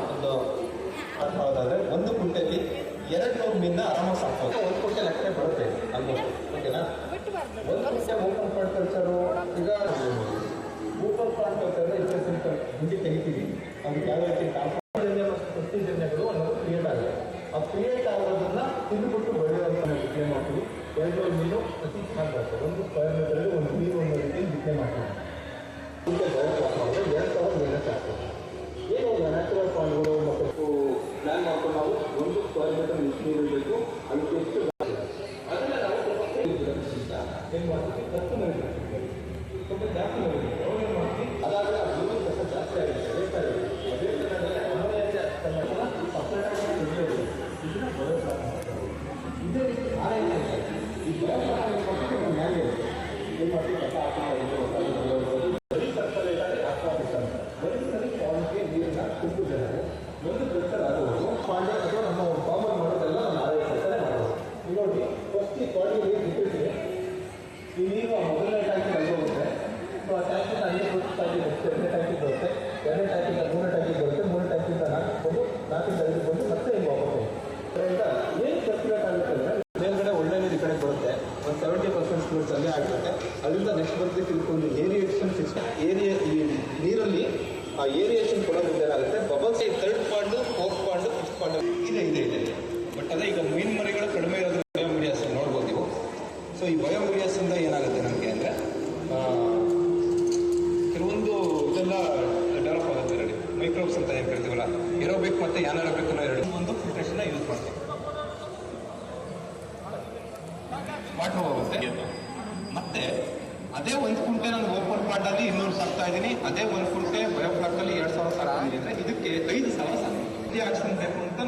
ಒಂದು ಅರ್ಥ ಹೋದಾದರೆ 1 ಕುಂಟೆಯಲ್ಲಿ 200 ಮೀನ ಆರಾಮಾಗಿ ಸಾಕ್ಬೋದು. 1 ಕುಂಟೆ ಲೆಕ್ಕ ಬರುತ್ತೆ ಆಲ್ಮೋಸ್ಟ್. ಓಕೆನಾ? 1 ಕುಂಟೆ ಓಪನ್ ಪಾಟ್ ಕಲ್ಚರು ಈಗ ಓಪನ್ ಪಾಟ್ ಕಲ್ಚರ್ ಸಿಂಪಲ್ ಹಿಂಡಿ ತೆಗಿತೀವಿ. ಅದಕ್ಕೆ ಯಾವ ರೀತಿ ಪ್ರತಿಜನ್ಯಗಳು ಅನ್ನೋದು ಕ್ರಿಯೇಟ್ ಆಗಿದೆ. ಆ ಕ್ರಿಯೇಟ್ ಆಗೋದನ್ನ ತಿಂದುಬಿಟ್ಟು ಬೆಳೆಯುವಂಥ ಬಿತ್ತನೆ ಮಾಡ್ತೀವಿ. 200 ಮೀನು ಪ್ರತಿ ಚೆನ್ನಾಗಿ ಬರುತ್ತೆ. 1 ಸ್ಕ್ವೇರ್ ಮೀಟರ್ಗೆ 1 ಮೀನು ಅನ್ನೋ ರೀತಿಯಲ್ಲಿ ಬಿತ್ತನೆ ಮಾಡ್ತೀವಿ. ಕುಂಟೆ ಮಾಡಿದ್ರೆ 2000 ಮೀನು ಸಾಕು. ಏನು ನ್ಯಾಚುರಲ್ ಪಾಂಡ್ಗಳು ಮತ್ತು ಪ್ಲ್ಯಾನ್ ಮಾಡ್ಕೊಂಡು ನಾವು 1 ಸ್ಕ್ವೇರ್ ಮೀಟರ್ ಎಷ್ಟು ನೀರು ಇರಬೇಕು, ಅದಕ್ಕೆ ಎಷ್ಟು ಅದನ್ನು ನಾವು ಏನು ಮಾಡ್ತೀವಿ, ಖರ್ಚು ಮಾಡಿರ್ತೀವಿ. ಸ್ವಲ್ಪ ಜಾಸ್ತಿ ಮಾಡಿರ್ತೀವಿ. ಅವಾಗ ಏನು ಮಾಡ್ತೀವಿ, ಅದಾದರೆ ಆ ಜೀವನ ಸ್ವಲ್ಪ ಜಾಸ್ತಿ ಆಗುತ್ತೆ, ರೇಟ್ ಆಗುತ್ತೆ. ಅದೇ ಥರದಲ್ಲಿ ಅಮೋನಿಯಾ ಸಪ್ರೇಟಾಗಿ ತೆಗೆಯೋದು ಇದನ್ನು ಬಯೋಪ್ಲಾನ್ ಮಾಡ್ತಾರೆ. ಇದೇ ರೀತಿ ಆರೈಕೆ ಈ ಬಯೋಪ್ಲಾನ್ ಏನು ಮ್ಯಾಲೆ ಏನು ಮಾಡ್ತೀವಿ, ಕಸ ಹಾಕಿ ಬರೀ ಕರ್ತವ್ಯ ಆಸ್ವಾದಿಸ್ತಾರೆ. ಬರೀ ಪಾಲಿಗೆ ನೀರನ್ನ ತುಂಬ ಜನರು ಒಂದು ಕಲ್ಚರ್ ಆಗುವುದು ಪಾಂಡೆ ಅಥವಾ ನಮ್ಮ ಕಾಮನ್ ಮಾಡೋದೆಲ್ಲ ನಮ್ಮ ಆರೋಗ್ಯ ಕಲ್ಚರೇ ಮಾಡೋದು. ಈಗ ನೋಡಿ, ಫಸ್ಟ್ ಈ ಬಾಡಿಗೆ ನೀರು ಇಟ್ಟಿರ್ತೀವಿ. ಈ ನೀರು ಮೊದಲನೇ ಟ್ಯಾಂಕಿ ಹೋಗುತ್ತೆ. ಆ ಟ್ಯಾಂಕಿಂದ 5 ಟ್ಯಾಂಕಿ ಬರುತ್ತೆ, 2ನೇ ಟ್ಯಾಂಕಿಗೆ ಬರುತ್ತೆ, 2ನೇ ಟ್ಯಾಂಕಿಂದ 3ನೇ ಟ್ಯಾಂಕಿಗೆ ಬರುತ್ತೆ, 3ನೇ ಟ್ಯಾಂಕಿಂದ 4 ಬಂದು 4ರಿಂದ 5 ಬಂದು ಮತ್ತೆ ಹಿಂಗೆ ವಾಪಸ್ ಹೋಗುತ್ತೆ. ಅದರಿಂದ ಏನು ಸರ್ಕ್ಯುಲೇಟ್ ಆಗುತ್ತೆ ಅಂದರೆ ಮೇಲ್ಗಡೆ ಒಳ್ಳೆ ನೀರು ಈ ಕಡೆ ಬರುತ್ತೆ. ಒಂದು 70% ಫ್ಲೂಯಿಡ್ಸ್ ಅಲ್ಲೇ ಆಗಿರುತ್ತೆ. ಅದರಿಂದ ನೆಕ್ಸ್ಟ್ ಬರುತ್ತೆ ತಿಳ್ಕೊಂಡು ಏರಿಯೇಷನ್ ಸಿಸ್ಟಮ್. ಈ ನೀರಲ್ಲಿ ಆ ಏರಿಯೇಷನ್ ಕೊಡೋದ್ರಿಂದ ಏನಾಗುತ್ತೆ, bubbles 3rd Pandu 4th Pandu 5th Pandu ಇದೆ. ಬಟ್ ಅದೇ ಈಗ ಮೀನು ಮರಿಗಳು ಕಡಿಮೆ ಇರೋದ್ರ ಬಯೋಮೀಡಿಯಾಸ್ ನೋಡ್ಬೋದು ನೀವು. ಸೊ ಈ ಬಯೋಮೀಡಿಯಾಸಿಂದ ಏನಾಗುತ್ತೆ ನಮಗೆ ಅಂದರೆ ಕೆಲವೊಂದು ಇದೆಲ್ಲ ಡೆವಲಪ್ ಆಗುತ್ತೆ. ಎರಡು ಮೈಕ್ರೋಬ್ಸ್ ಅಂತ ಏನು ಕರಿತೀವಲ್ಲ, ಏರೋಬಿಕ್ ಮತ್ತು ಯಾನರೋಬಿಕ್ ಅನ್ನೋ ಒಂದು ಫಿಲ್ಟ್ರೇಷನ್ನ ಯೂಸ್ ಮಾಡ್ತೀವಿ. ವಾಟರ್ ಹೋಗುತ್ತೆ. ಮತ್ತೆ ಅದೇ 1 ಕುಂಟೆ ನಾನು ಓಪನ್ ಪಾಟಲ್ಲಿ 200 ಸಾಕ್ತಾ ಇದ್ದೀನಿ, ಅದೇ 1 ಕುಂಟೆ ಬಯೋಪ್ಲಾಕಲ್ಲಿ 2000 ಸಾಕ್ತೀನಿ ಅಂದರೆ ಇದಕ್ಕೆ 5000 ಸಾಕು. ಆಕ್ಷನ್ ಬೇಕು ಅಂತ